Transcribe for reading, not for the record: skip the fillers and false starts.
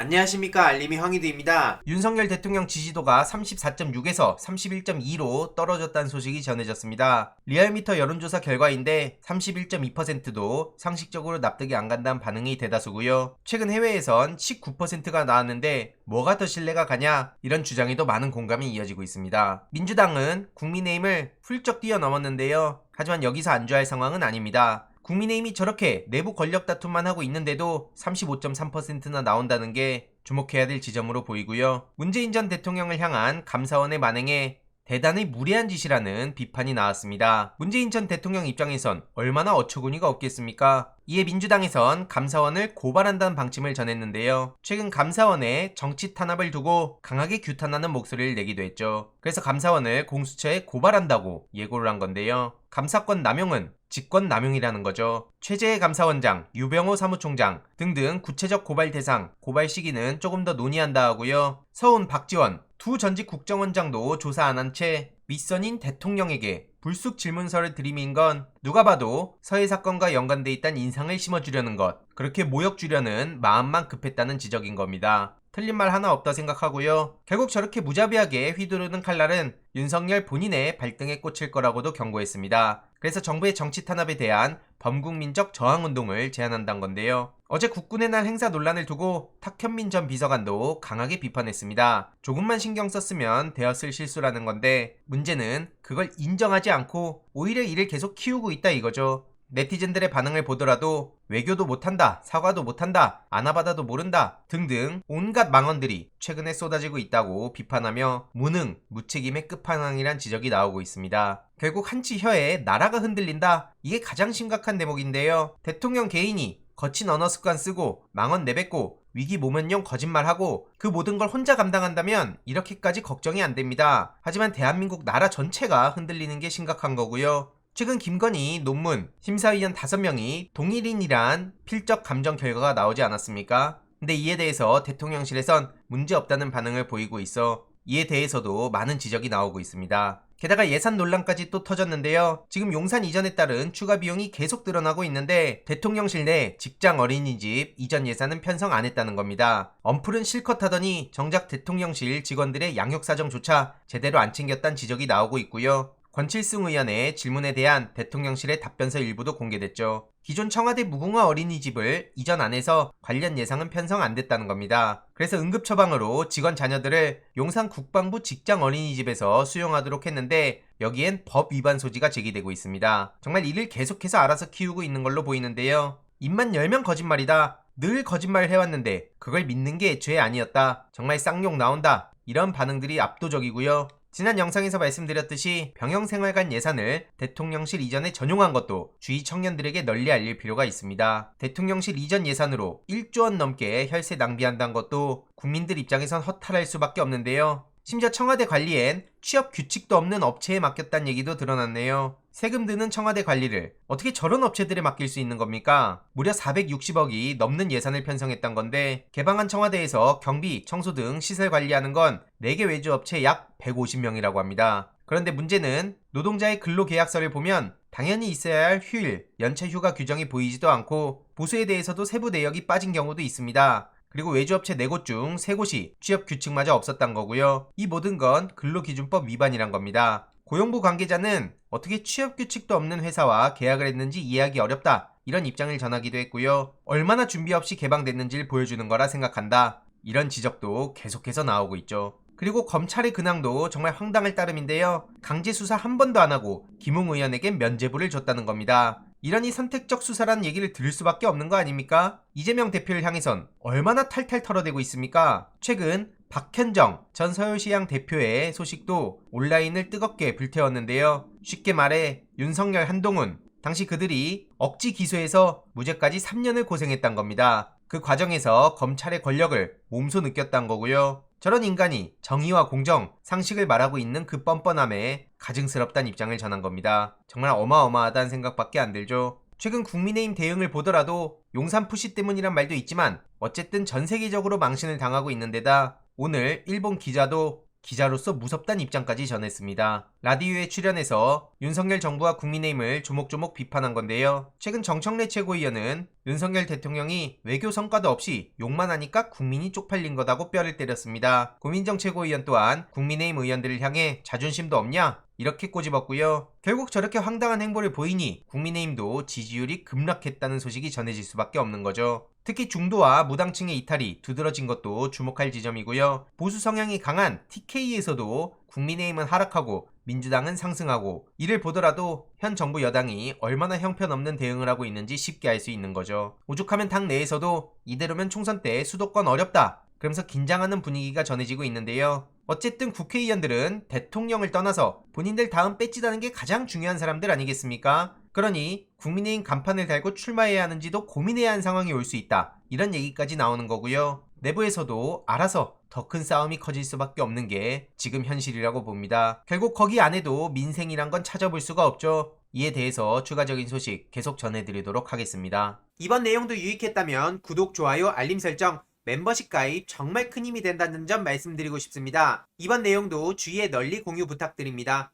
안녕하십니까, 알림이 황희두입니다. 윤석열 대통령 지지도가 34.6에서 31.2로 떨어졌다는 소식이 전해졌습니다. 리얼미터 여론조사 결과인데 31.2%도 상식적으로 납득이 안 간다는 반응이 대다수고요. 최근 해외에선 19%가 나왔는데 뭐가 더 신뢰가 가냐, 이런 주장에도 많은 공감이 이어지고 있습니다. 민주당은 국민의힘을 훌쩍 뛰어넘었는데요. 하지만 여기서 안주할 상황은 아닙니다. 국민의힘이 저렇게 내부 권력 다툼만 하고 있는데도 35.3%나 나온다는 게 주목해야 될 지점으로 보이고요. 문재인 전 대통령을 향한 감사원의 만행에 대단히 무례한 짓이라는 비판이 나왔습니다. 문재인 전 대통령 입장에선 얼마나 어처구니가 없겠습니까? 이에 민주당에선 감사원을 고발한다는 방침을 전했는데요. 최근 감사원의 정치 탄압을 두고 강하게 규탄하는 목소리를 내기도 했죠. 그래서 감사원을 공수처에 고발한다고 예고를 한 건데요. 감사권 남용은 직권 남용이라는 거죠. 최재해 감사원장, 유병호 사무총장 등등 구체적 고발 대상, 고발 시기는 조금 더 논의한다 하고요. 서훈, 박지원 두 전직 국정원장도 조사 안 한 채 윗선인 대통령에게 불쑥 질문서를 들이민 건 누가 봐도 서해 사건과 연관돼 있다는 인상을 심어주려는 것, 그렇게 모욕 주려는 마음만 급했다는 지적인 겁니다. 틀린 말 하나 없다 생각하고요. 결국 저렇게 무자비하게 휘두르는 칼날은 윤석열 본인의 발등에 꽂힐 거라고도 경고했습니다. 그래서 정부의 정치 탄압에 대한 범국민적 저항운동을 제안한다는 건데요. 어제 국군의 날 행사 논란을 두고 탁현민 전 비서관도 강하게 비판했습니다. 조금만 신경 썼으면 되었을 실수라는 건데 문제는 그걸 인정하지 않고 오히려 이를 계속 키우고 있다 이거죠. 네티즌들의 반응을 보더라도 외교도 못한다, 사과도 못한다, 아나바다도 모른다 등등 온갖 망언들이 최근에 쏟아지고 있다고 비판하며 무능, 무책임의 끝판왕이란 지적이 나오고 있습니다. 결국 한치 혀에 나라가 흔들린다, 이게 가장 심각한 대목인데요. 대통령 개인이 거친 언어 습관 쓰고 망언 내뱉고 위기 모면용 거짓말하고 그 모든 걸 혼자 감당한다면 이렇게까지 걱정이 안 됩니다. 하지만 대한민국 나라 전체가 흔들리는 게 심각한 거고요. 최근 김건희 논문 심사위원 5명이 동일인이란 필적 감정 결과가 나오지 않았습니까? 근데 이에 대해서 대통령실에선 문제없다는 반응을 보이고 있어 이에 대해서도 많은 지적이 나오고 있습니다. 게다가 예산 논란까지 또 터졌는데요. 지금 용산 이전에 따른 추가 비용이 계속 늘어나고 있는데 대통령실 내 직장 어린이집 이전 예산은 편성 안 했다는 겁니다. 언플은 실컷 하더니 정작 대통령실 직원들의 양육사정조차 제대로 안 챙겼다는 지적이 나오고 있고요. 권칠승 의원의 질문에 대한 대통령실의 답변서 일부도 공개됐죠. 기존 청와대 무궁화 어린이집을 이전 안 해서 관련 예상은 편성 안 됐다는 겁니다. 그래서 응급처방으로 직원 자녀들을 용산 국방부 직장 어린이집에서 수용하도록 했는데 여기엔 법 위반 소지가 제기되고 있습니다. 정말 이를 계속해서 알아서 키우고 있는 걸로 보이는데요. 입만 열면 거짓말이다. 늘 거짓말을 해왔는데 그걸 믿는 게 애초에 아니었다. 정말 쌍욕 나온다. 이런 반응들이 압도적이고요. 지난 영상에서 말씀드렸듯이 병영생활관 예산을 대통령실 이전에 전용한 것도 주위 청년들에게 널리 알릴 필요가 있습니다. 대통령실 이전 예산으로 1조 원 넘게 혈세 낭비한다는 것도 국민들 입장에선 허탈할 수밖에 없는데요. 심지어 청와대 관리엔 취업 규칙도 없는 업체에 맡겼다는 얘기도 드러났네요. 세금 드는 청와대 관리를 어떻게 저런 업체들에 맡길 수 있는 겁니까? 무려 460억이 넘는 예산을 편성했단 건데 개방한 청와대에서 경비, 청소 등 시설 관리하는 건 4개 외주업체 약 150명이라고 합니다. 그런데 문제는 노동자의 근로계약서를 보면 당연히 있어야 할 휴일, 연차 휴가 규정이 보이지도 않고 보수에 대해서도 세부 내역이 빠진 경우도 있습니다. 그리고 외주업체 4곳 중 3곳이 취업 규칙마저 없었단 거고요. 이 모든 건 근로기준법 위반이란 겁니다. 고용부 관계자는 어떻게 취업 규칙도 없는 회사와 계약을 했는지 이해하기 어렵다, 이런 입장을 전하기도 했고요. 얼마나 준비 없이 개방됐는지를 보여주는 거라 생각한다, 이런 지적도 계속해서 나오고 있죠. 그리고 검찰의 근황도 정말 황당할 따름인데요. 강제 수사 한 번도 안 하고 김웅 의원에게 면죄부를 줬다는 겁니다. 이러니 선택적 수사라는 얘기를 들을 수밖에 없는 거 아닙니까? 이재명 대표를 향해선 얼마나 탈탈 털어대고 있습니까? 최근 박현정 전 서울시장 대표의 소식도 온라인을 뜨겁게 불태웠는데요. 쉽게 말해 윤석열, 한동훈, 당시 그들이 억지 기소해서 무죄까지 3년을 고생했단 겁니다. 그 과정에서 검찰의 권력을 몸소 느꼈단 거고요. 저런 인간이 정의와 공정, 상식을 말하고 있는 그 뻔뻔함에 가증스럽다는 입장을 전한 겁니다. 정말 어마어마하다는 생각밖에 안 들죠. 최근 국민의힘 대응을 보더라도 용산 푸시 때문이란 말도 있지만 어쨌든 전 세계적으로 망신을 당하고 있는 데다 오늘 일본 기자도 기자로서 무섭다는 입장까지 전했습니다. 라디오에 출연해서 윤석열 정부와 국민의힘을 조목조목 비판한 건데요. 최근 정청래 최고위원은 윤석열 대통령이 외교 성과도 없이 욕만 하니까 국민이 쪽팔린 거다고 뼈를 때렸습니다. 고민정 최고위원 또한 국민의힘 의원들을 향해 자존심도 없냐? 이렇게 꼬집었고요. 결국 저렇게 황당한 행보를 보이니 국민의힘도 지지율이 급락했다는 소식이 전해질 수밖에 없는 거죠. 특히 중도와 무당층의 이탈이 두드러진 것도 주목할 지점이고요. 보수 성향이 강한 TK에서도 국민의힘은 하락하고 민주당은 상승하고, 이를 보더라도 현 정부 여당이 얼마나 형편없는 대응을 하고 있는지 쉽게 알 수 있는 거죠. 오죽하면 당 내에서도 이대로면 총선 때 수도권 어렵다, 그러면서 긴장하는 분위기가 전해지고 있는데요. 어쨌든 국회의원들은 대통령을 떠나서 본인들 다음 배지다는 게 가장 중요한 사람들 아니겠습니까? 그러니 국민의힘 간판을 달고 출마해야 하는지도 고민해야 하는 상황이 올 수 있다, 이런 얘기까지 나오는 거고요. 내부에서도 알아서 더 큰 싸움이 커질 수밖에 없는 게 지금 현실이라고 봅니다. 결국 거기 안에도 민생이란 건 찾아볼 수가 없죠. 이에 대해서 추가적인 소식 계속 전해드리도록 하겠습니다. 이번 내용도 유익했다면 구독, 좋아요, 알림 설정, 멤버십 가입 정말 큰 힘이 된다는 점 말씀드리고 싶습니다. 이번 내용도 주위에 널리 공유 부탁드립니다.